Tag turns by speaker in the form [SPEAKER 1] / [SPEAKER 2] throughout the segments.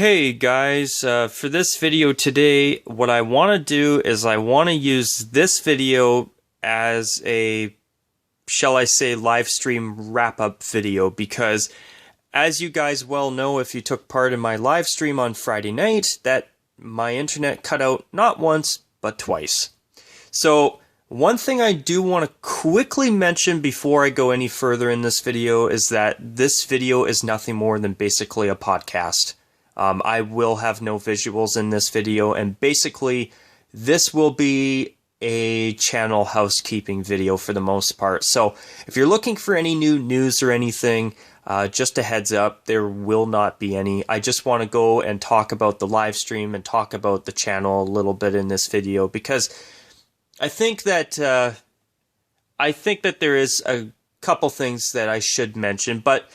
[SPEAKER 1] Hey guys, for this video today, what I want to do is I want to use this video as a, shall I say, live stream wrap-up video because as you guys well know, if you took part in my live stream on Friday night, that my internet cut out not once, but twice. So one thing I do want to quickly mention before I go any further in this video is that this video is nothing more than basically a podcast. I will have no visuals in this video, and basically this will be a channel housekeeping video for the most part. So if you're looking for any new news or anything, just a heads up, there will not be any. I just want to go and talk about the live stream and talk about the channel a little bit in this video because I think that there is a couple things that I should mention, but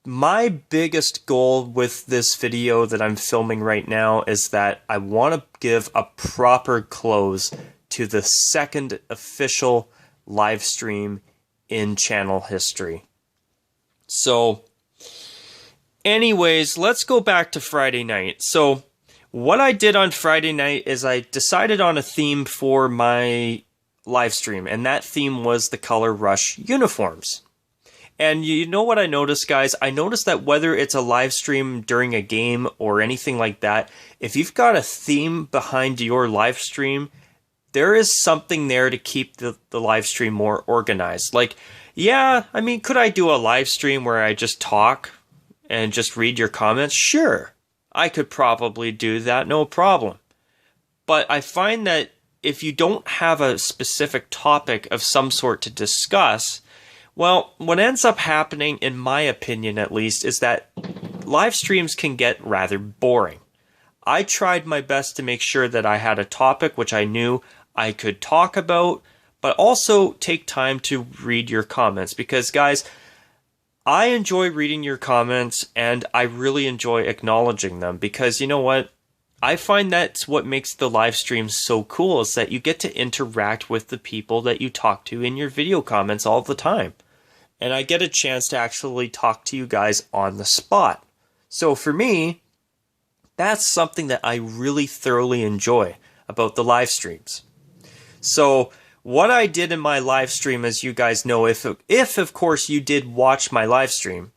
[SPEAKER 1] my biggest goal with this video that I'm filming right now is that I want to give a proper close to the second official live stream in channel history. So, anyways, let's go back to Friday night. So, what I did on Friday night is I decided on a theme for my live stream, and that theme was the Color Rush uniforms. And you know what I noticed, guys? I noticed that whether it's a live stream during a game or anything like that, if you've got a theme behind your live stream, there is something there to keep the live stream more organized. Like, yeah, I mean, could I do a live stream where I just talk and just read your comments? Sure, I could probably do that, no problem. But I find that if you don't have a specific topic of some sort to discuss, well, what ends up happening, in my opinion at least, is that live streams can get rather boring. I tried my best to make sure that I had a topic which I knew I could talk about, but also take time to read your comments. Because, guys, I enjoy reading your comments, and I really enjoy acknowledging them. Because, you know what? I find that's what makes the live streams so cool, is that you get to interact with the people that you talk to in your video comments all the time. And I get a chance to actually talk to you guys on the spot. So for me, that's something that I really thoroughly enjoy about the live streams. So what I did in my live stream, as you guys know, if of course you did watch my live stream,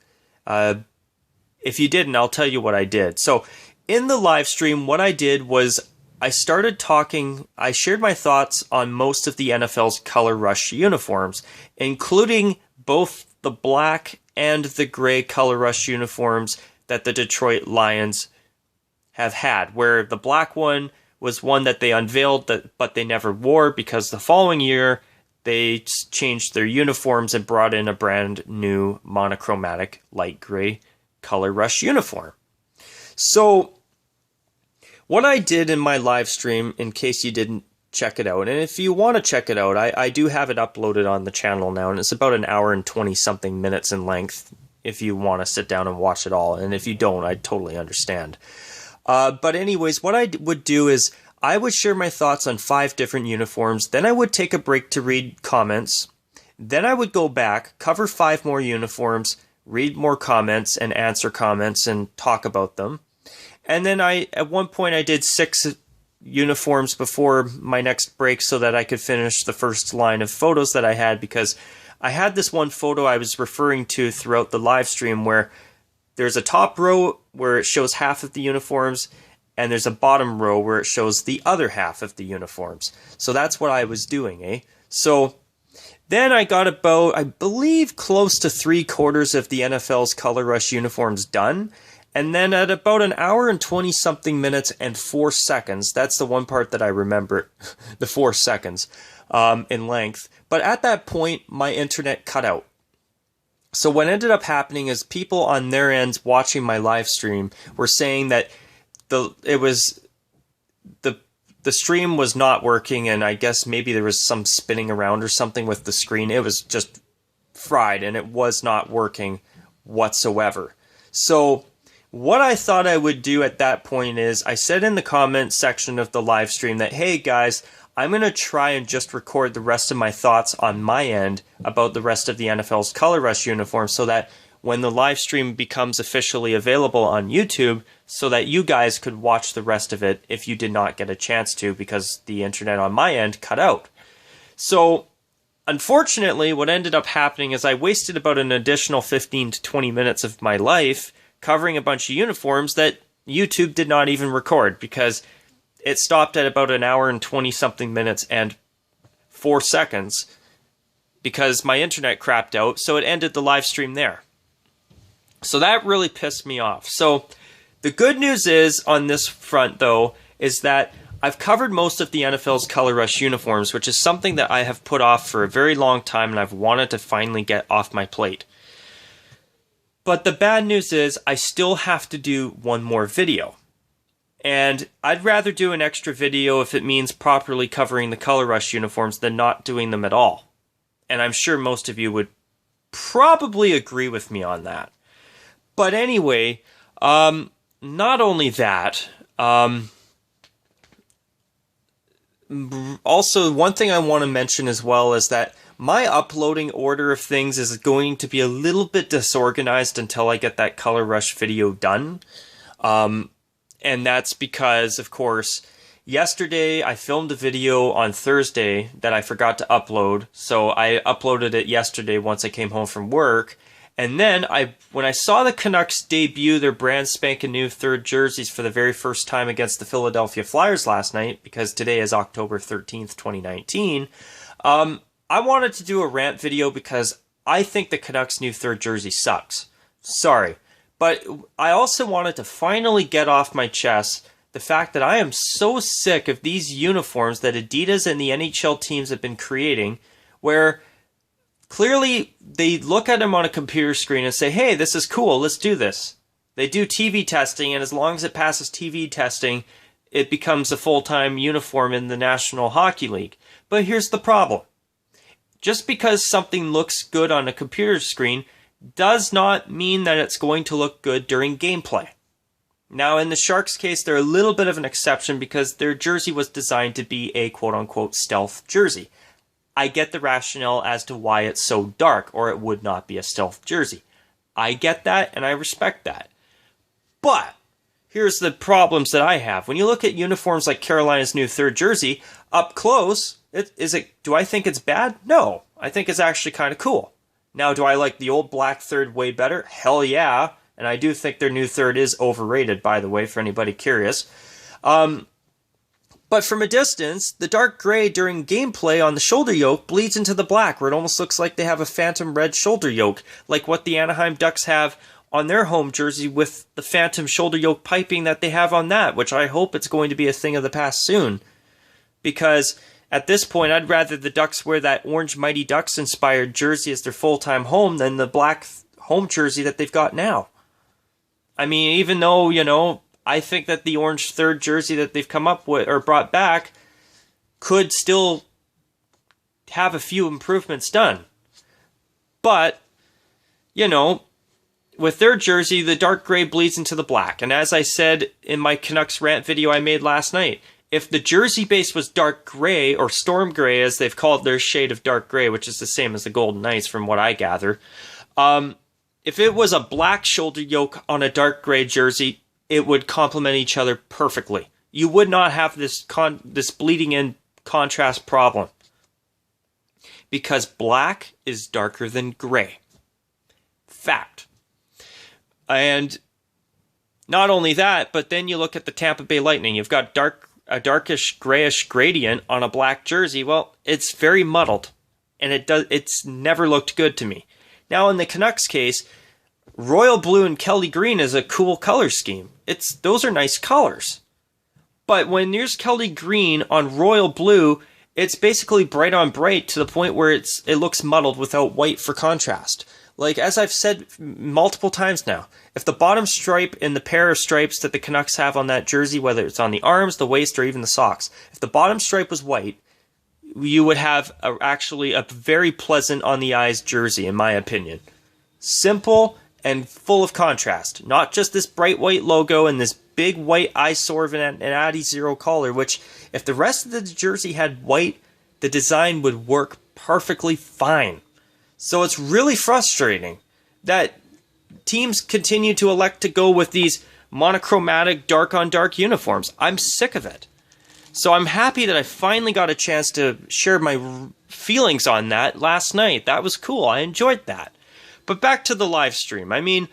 [SPEAKER 1] if you didn't, I'll tell you what I did. So in the live stream, what I did was I started talking, I shared my thoughts on most of the NFL's Color Rush uniforms, including both the black and the gray Color Rush uniforms that the Detroit Lions have had, where the black one was one that they unveiled but they never wore because the following year they changed their uniforms and brought in a brand new monochromatic light gray Color Rush uniform. So what I did in my live stream, in case you didn't check it out, and if you want to check it out, I do have it uploaded on the channel now, and it's about an hour and 20-something minutes in length if you want to sit down and watch it all, and if you don't, I totally understand. But anyways, what I would do is I would share my thoughts on 5 different uniforms, then I would take a break to read comments, then I would go back, cover 5 more uniforms, read more comments and answer comments and talk about them. And then at one point I did 6 uniforms before my next break so that I could finish the first line of photos that I had, because I had this one photo I was referring to throughout the live stream where there's a top row where it shows half of the uniforms and there's a bottom row where it shows the other half of the uniforms. So that's what I was doing, eh? So then I got about, I believe, close to 3/4 of the NFL's Color Rush uniforms done. And then at about an hour and 20-something minutes and 4 seconds, that's the one part that I remember, the 4 seconds in length. But at that point, my internet cut out. So what ended up happening is people on their ends watching my live stream were saying that the stream was not working, and I guess maybe there was some spinning around or something with the screen. It was just fried, and it was not working whatsoever. So what I thought I would do at that point is I said in the comment section of the live stream that, hey guys, I'm going to try and just record the rest of my thoughts on my end about the rest of the NFL's Color Rush uniform so that when the live stream becomes officially available on YouTube so that you guys could watch the rest of it if you did not get a chance to because the internet on my end cut out. So, unfortunately, what ended up happening is I wasted about an additional 15 to 20 minutes of my life covering a bunch of uniforms that YouTube did not even record because it stopped at about an hour and 20-something minutes and 4 seconds because my internet crapped out, so it ended the live stream there. So that really pissed me off. So the good news is on this front, though, is that I've covered most of the NFL's Color Rush uniforms, which is something that I have put off for a very long time and I've wanted to finally get off my plate. But the bad news is I still have to do one more video. And I'd rather do an extra video if it means properly covering the Color Rush uniforms than not doing them at all. And I'm sure most of you would probably agree with me on that. But anyway, not only that, also one thing I want to mention as well is that my uploading order of things is going to be a little bit disorganized until I get that Color Rush video done. And that's because, of course, yesterday I filmed a video on Thursday that I forgot to upload. So I uploaded it yesterday once I came home from work. And then when I saw the Canucks debut their brand spanking new third jerseys for the very first time against the Philadelphia Flyers last night, because today is October 13th, 2019, I wanted to do a rant video because I think the Canucks' new third jersey sucks. Sorry. But I also wanted to finally get off my chest the fact that I am so sick of these uniforms that Adidas and the NHL teams have been creating, where clearly they look at them on a computer screen and say, hey, this is cool, let's do this. They do TV testing, and as long as it passes TV testing, it becomes a full-time uniform in the National Hockey League. But here's the problem. Just because something looks good on a computer screen does not mean that it's going to look good during gameplay. Now, in the Sharks' case, they're a little bit of an exception because their jersey was designed to be a quote-unquote stealth jersey. I get the rationale as to why it's so dark, or it would not be a stealth jersey. I get that, and I respect that. But here's the problems that I have. When you look at uniforms like Carolina's new third jersey, up close, do I think it's bad? No. I think it's actually kind of cool. Now, do I like the old black third way better? Hell yeah. And I do think their new third is overrated, by the way, for anybody curious. But from a distance, the dark gray during gameplay on the shoulder yoke bleeds into the black, where it almost looks like they have a phantom red shoulder yoke, like what the Anaheim Ducks have on their home jersey with the phantom shoulder yoke piping that they have on that, which I hope it's going to be a thing of the past soon. Because at this point, I'd rather the Ducks wear that orange Mighty Ducks inspired jersey as their full-time home than the black home jersey that they've got now. I mean, even though, I think that the orange third jersey that they've come up with or brought back could still have a few improvements done. But, with their jersey, the dark gray bleeds into the black. And as I said in my Canucks rant video I made last night, if the jersey base was dark gray, or storm gray as they've called their shade of dark gray, which is the same as the Golden Knights from what I gather, if it was a black shoulder yoke on a dark gray jersey, it would complement each other perfectly. You would not have this bleeding in contrast problem. Because black is darker than gray. Fact. And not only that, but then you look at the Tampa Bay Lightning. You've got a darkish grayish gradient on a black jersey. Well, it's very muddled. And it's never looked good to me. Now, in the Canucks case, royal blue and Kelly green is a cool color scheme. Those are nice colors. But when there's Kelly green on royal blue, it's basically bright on bright to the point where it looks muddled without white for contrast. Like, as I've said multiple times now, if the bottom stripe in the pair of stripes that the Canucks have on that jersey, whether it's on the arms, the waist, or even the socks, if the bottom stripe was white, you would have actually a very pleasant on the eyes jersey, in my opinion. Simple and full of contrast. Not just this bright white logo and this big white eyesore of an Addy Zero collar, which, if the rest of the jersey had white, the design would work perfectly fine. So it's really frustrating that teams continue to elect to go with these monochromatic dark on dark uniforms. I'm sick of it. So I'm happy that I finally got a chance to share my feelings on that last night. That was cool. I enjoyed that. But back to the live stream. I mean,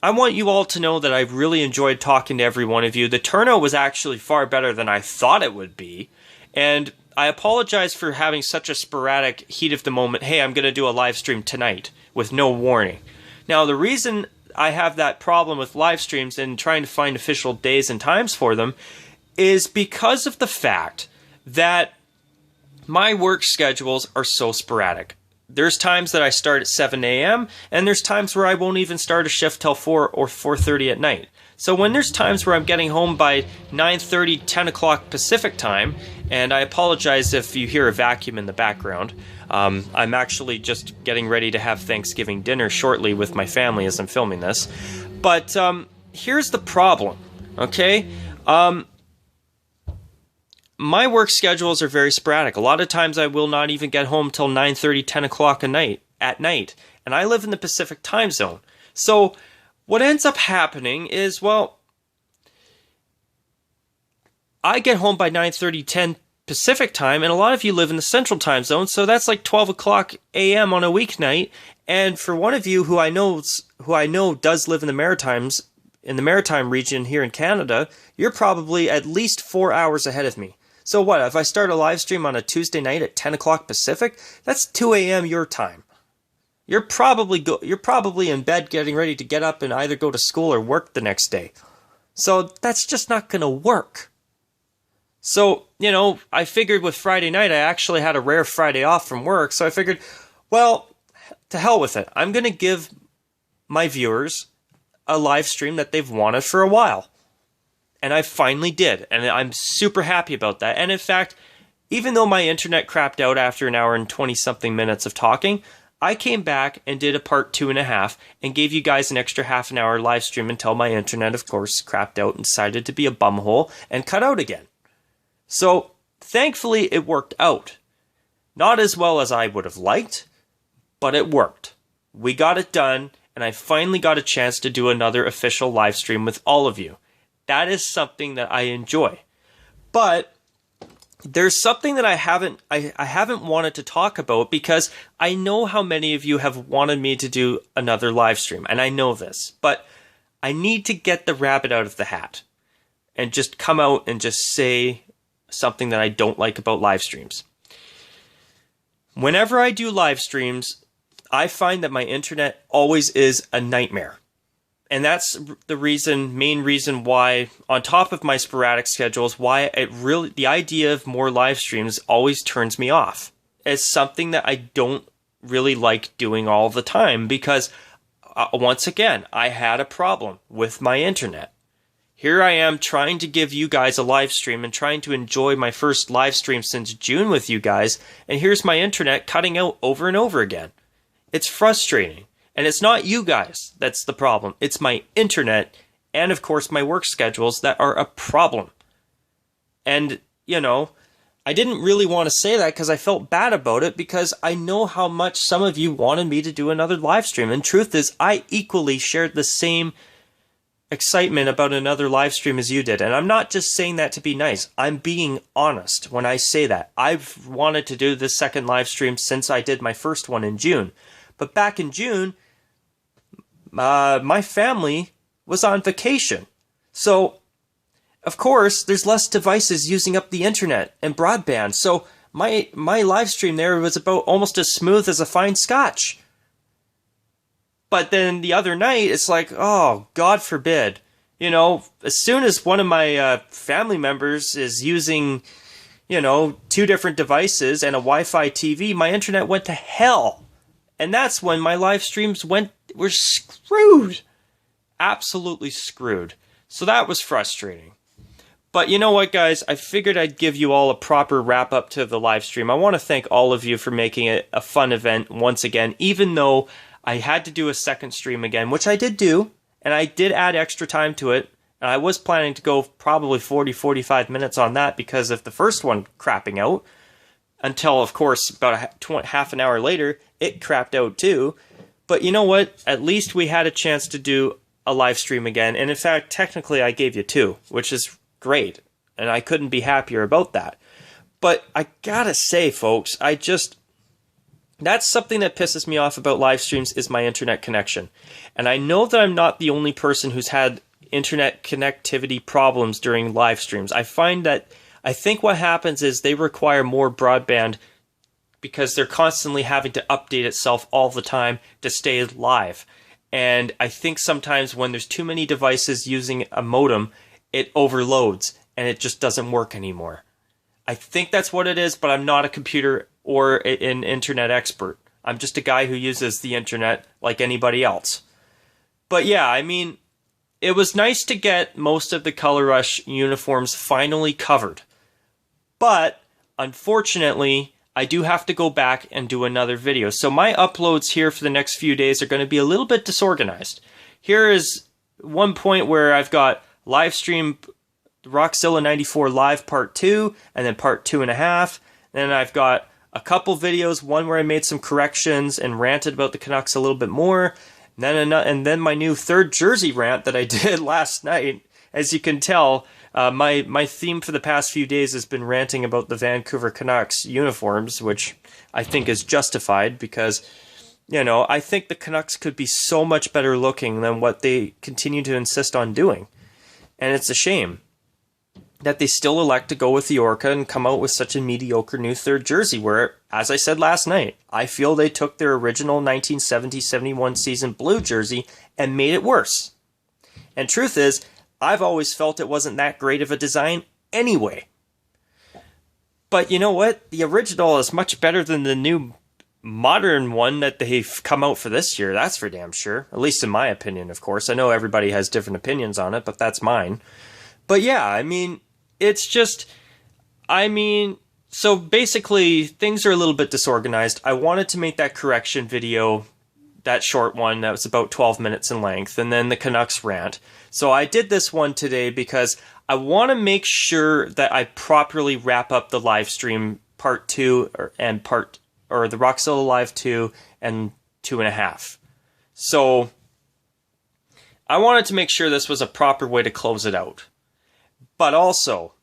[SPEAKER 1] I want you all to know that I really enjoyed talking to every one of you. The turnout was actually far better than I thought it would be. And I apologize for having such a sporadic heat of the moment, hey, I'm going to do a live stream tonight with no warning. Now, the reason I have that problem with live streams and trying to find official days and times for them is because of the fact that my work schedules are so sporadic. There's times that I start at 7 a.m. and there's times where I won't even start a shift till 4 or 4:30 at night. So when there's times where I'm getting home by 9:30, 10 o'clock Pacific time, and I apologize if you hear a vacuum in the background, I'm actually just getting ready to have Thanksgiving dinner shortly with my family as I'm filming this. But here's the problem, okay? My work schedules are very sporadic. A lot of times I will not even get home till 9:30, 10 o'clock at night. And I live in the Pacific time zone. So what ends up happening is, well, I get home by 9:30, 10 Pacific time, and a lot of you live in the Central time zone, so that's like 12 o'clock a.m. on a weeknight. And for one of you who I know does live in the Maritime region here in Canada, you're probably at least 4 hours ahead of me. So what, if I start a live stream on a Tuesday night at 10 o'clock Pacific, that's 2 a.m. your time. You're probably in bed getting ready to get up and either go to school or work the next day. So that's just not going to work. So, you know, I figured with Friday night, I actually had a rare Friday off from work, so I figured, well, to hell with it. I'm going to give my viewers a live stream that they've wanted for a while. And I finally did, and I'm super happy about that. And in fact, even though my internet crapped out after an hour and 20-something minutes of talking, I came back and did a part 2.5 and gave you guys an extra half an hour live stream until my internet, of course, crapped out and decided to be a bumhole and cut out again. So, thankfully, it worked out. Not as well as I would have liked, but it worked. We got it done, and I finally got a chance to do another official live stream with all of you. That is something that I enjoy. But there's something that I haven't wanted to talk about because I know how many of you have wanted me to do another live stream, and I know this, but I need to get the rabbit out of the hat and just come out and just say something that I don't like about live streams. Whenever I do live streams, I find that my internet always is a nightmare. And that's the main reason why, on top of my sporadic schedules, why the idea of more live streams always turns me off. It's something that I don't really like doing all the time because, once again, I had a problem with my internet. Here I am trying to give you guys a live stream and trying to enjoy my first live stream since June with you guys, and here's my internet cutting out over and over again. It's frustrating. And it's not you guys that's the problem. It's my internet and, of course, my work schedules that are a problem. And, you know, I didn't really want to say that because I felt bad about it because I know how much some of you wanted me to do another live stream. And truth is, I equally shared the same excitement about another live stream as you did. And I'm not just saying that to be nice. I'm being honest when I say that. I've wanted to do this second live stream since I did my first one in June. But back in June, my family was on vacation. So, of course, there's less devices using up the internet and broadband. So my live stream there was about almost as smooth as a fine scotch. But then the other night, it's like, oh, God forbid. You know, as soon as one of my family members is using, you know, 2 different devices and a Wi-Fi TV, my internet went to hell. And that's when my live streams were screwed. Absolutely screwed. So that was frustrating. But you know what, guys? I figured I'd give you all a proper wrap-up to the live stream. I want to thank all of you for making it a fun event once again, even though I had to do a second stream again, which I did do, and I did add extra time to it. And I was planning to go probably 40-45 minutes on that because of the first one crapping out. Until, of course, about half an hour later, it crapped out too. But you know what? At least we had a chance to do a live stream again. And in fact, technically I gave you 2, which is great. And I couldn't be happier about that. But I gotta say, folks, that's something that pisses me off about live streams is my internet connection. And I know that I'm not the only person who's had internet connectivity problems during live streams. I think what happens is they require more broadband because they're constantly having to update itself all the time to stay live. And I think sometimes when there's too many devices using a modem, it overloads and it just doesn't work anymore. I think that's what it is, but I'm not a computer or an internet expert. I'm just a guy who uses the internet like anybody else. But yeah, I mean, it was nice to get most of the Color Rush uniforms finally covered. But unfortunately, I do have to go back and do another video. So my uploads here for the next few days are going to be a little bit disorganized. Here is one point where I've got live stream TheRockzilla94 live part 2, and then part 2.5. Then I've got a couple videos, one where I made some corrections and ranted about the Canucks a little bit more, and then my new third jersey rant that I did last night. As you can tell, my theme for the past few days has been ranting about the Vancouver Canucks uniforms, which I think is justified because, you know, I think the Canucks could be so much better looking than what they continue to insist on doing. And it's a shame that they still elect to go with the Orca and come out with such a mediocre new third jersey where, as I said last night, I feel they took their original 1970-71 season blue jersey and made it worse. And truth is, I've always felt it wasn't that great of a design anyway. But you know what? The original is much better than the new modern one that they've come out for this year. That's for damn sure. At least in my opinion, of course. I know everybody has different opinions on it, but that's mine. But yeah, I mean, it's just, so basically things are a little bit disorganized. I wanted to make that correction video, that short one that was about 12 minutes in length, and then the Canucks rant. So I did this one today because I want to make sure that I properly wrap up the live stream part 2 or the Rockzilla Live 2 and 2.5. So I wanted to make sure this was a proper way to close it out. But also,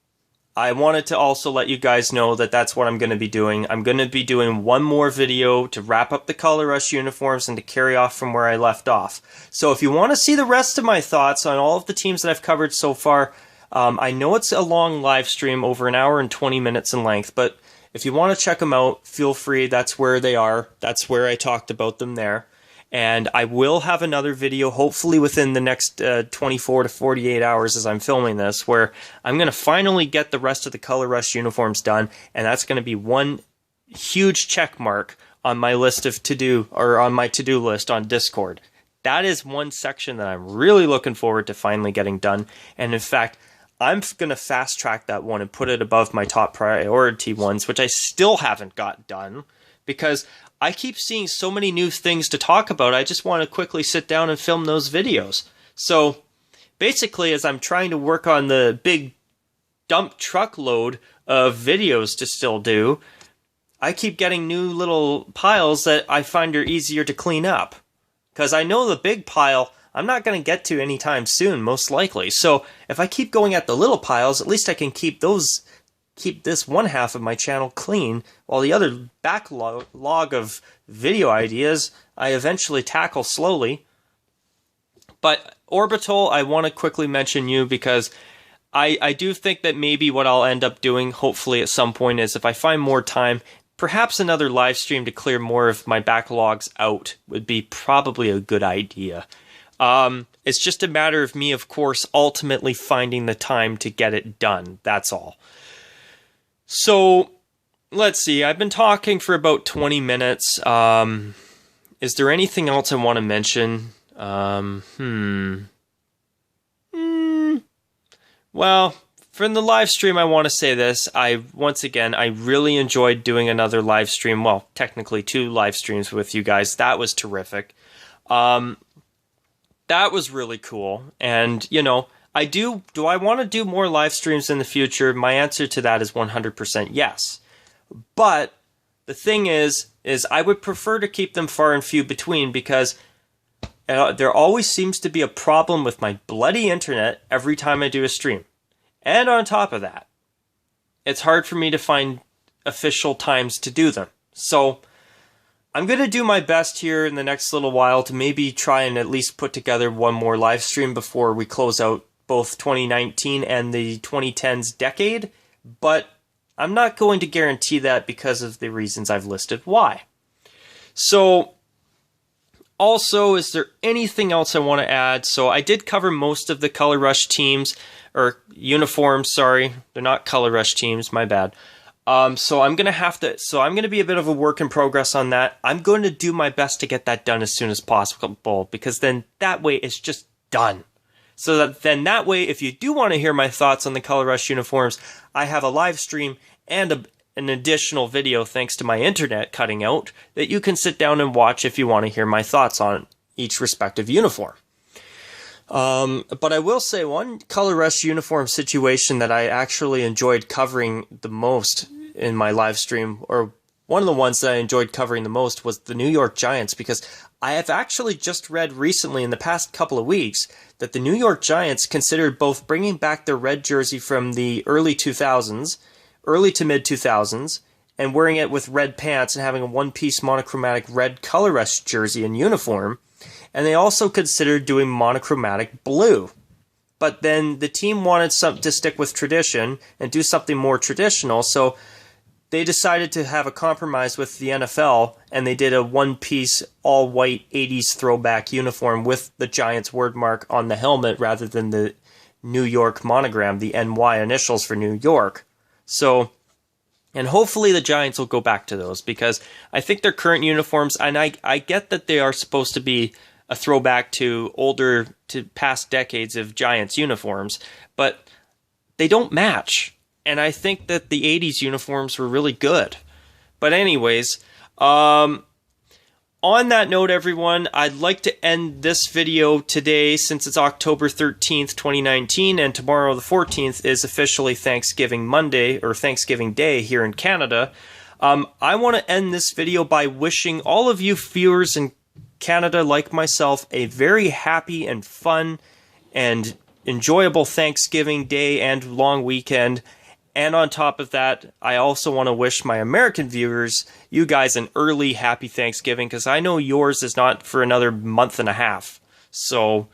[SPEAKER 1] I wanted to also let you guys know that that's what I'm going to be doing. I'm going to be doing one more video to wrap up the Color Rush uniforms and to carry off from where I left off. So if you want to see the rest of my thoughts on all of the teams that I've covered so far, I know it's a long live stream, over an hour and 20 minutes in length, but if you want to check them out, feel free. That's where they are. That's where I talked about them there. And I will have another video, hopefully within the next 24 to 48 hours as I'm filming this, where I'm going to finally get the rest of the Color Rush uniforms done, and that's going to be one huge check mark on my list of to-do, or on my to-do list on Discord. That is one section that I'm really looking forward to finally getting done, and in fact, I'm going to fast-track that one and put it above my top priority ones, which I still haven't got done, because I keep seeing so many new things to talk about, I just want to quickly sit down and film those videos. So basically, as I'm trying to work on the big dump truckload of videos to still do, I keep getting new little piles that I find are easier to clean up. Because I know the big pile I'm not going to get to anytime soon, most likely. So if I keep going at the little piles, at least I can keep this one half of my channel clean, while the other backlog of video ideas I eventually tackle slowly. But Orbital, I want to quickly mention you because I do think that maybe what I'll end up doing, hopefully at some point, is if I find more time, perhaps another live stream to clear more of my backlogs out would be probably a good idea. It's just a matter of me, of course, ultimately finding the time to get it done. That's all. So, let's see. I've been talking for about 20 minutes. Is there anything else I want to mention? Well, for the live stream, I want to say this. Once again, I really enjoyed doing another live stream. Well, technically 2 live streams with you guys. That was terrific. That was really cool. And, you know, do I want to do more live streams in the future? My answer to that is 100% yes. But The thing is I would prefer to keep them far and few between because there always seems to be a problem with my bloody internet every time I do a stream. And on top of that, it's hard for me to find official times to do them. So I'm going to do my best here in the next little while to maybe try and at least put together one more live stream before we close out both 2019 and the 2010s decade. But I'm not going to guarantee that because of the reasons I've listed why. So also, is there anything else I want to add? So I did cover most of the Color Rush teams, or uniforms, sorry. They're not Color Rush teams, my bad. So I'm going to be a bit of a work in progress on that. I'm going to do my best to get that done as soon as possible, because then that way it's just done. So that way, if you do want to hear my thoughts on the Color Rush uniforms, I have a live stream and an additional video, thanks to my internet cutting out, that you can sit down and watch if you want to hear my thoughts on each respective uniform. But I will say one Color Rush uniform situation that I actually enjoyed covering the most in my live stream, or one of the ones that I enjoyed covering the most, was the New York Giants, because I have actually just read recently in the past couple of weeks that the New York Giants considered both bringing back their red jersey from the early to mid 2000s, and wearing it with red pants and having a one-piece monochromatic red Color Rush jersey and uniform. And they also considered doing monochromatic blue. But then the team wanted to stick with tradition and do something more traditional, so they decided to have a compromise with the NFL, and they did a one-piece, all-white 80s throwback uniform with the Giants wordmark on the helmet rather than the New York monogram, the NY initials for New York. So, and hopefully the Giants will go back to those, because I think their current uniforms, and I get that they are supposed to be a throwback to past decades of Giants uniforms, but they don't match. And I think that the 80s uniforms were really good. But anyways, on that note, everyone, I'd like to end this video today, since it's October 13th, 2019, and tomorrow the 14th is officially Thanksgiving Monday, or Thanksgiving Day here in Canada. I want to end this video by wishing all of you viewers in Canada, like myself, a very happy and fun and enjoyable Thanksgiving Day and long weekend. And on top of that, I also want to wish my American viewers, you guys, an early happy Thanksgiving, because I know yours is not for another month and a half. So,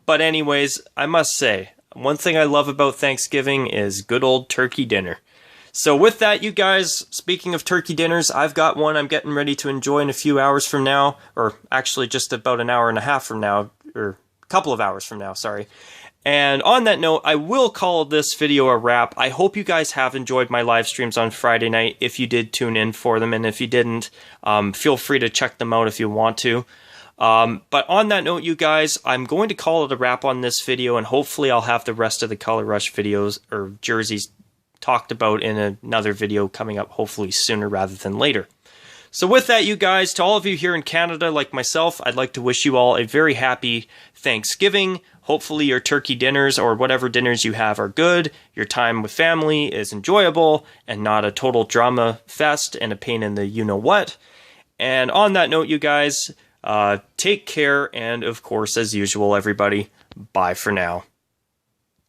[SPEAKER 1] but anyways, I must say, one thing I love about Thanksgiving is good old turkey dinner. So with that, you guys, speaking of turkey dinners, I've got one I'm getting ready to enjoy in a few hours from now, or actually just about an hour and a half from now, or a couple of hours from now, sorry. And on that note, I will call this video a wrap. I hope you guys have enjoyed my live streams on Friday night, if you did tune in for them, and if you didn't, feel free to check them out if you want to. But on that note, you guys, I'm going to call it a wrap on this video, and hopefully I'll have the rest of the Color Rush videos, or jerseys, talked about in another video coming up hopefully sooner rather than later. So with that, you guys, to all of you here in Canada like myself, I'd like to wish you all a very happy Thanksgiving. Hopefully your turkey dinners or whatever dinners you have are good, your time with family is enjoyable, and not a total drama fest and a pain in the you-know-what. And on that note, you guys, take care, and of course, as usual, everybody, bye for now.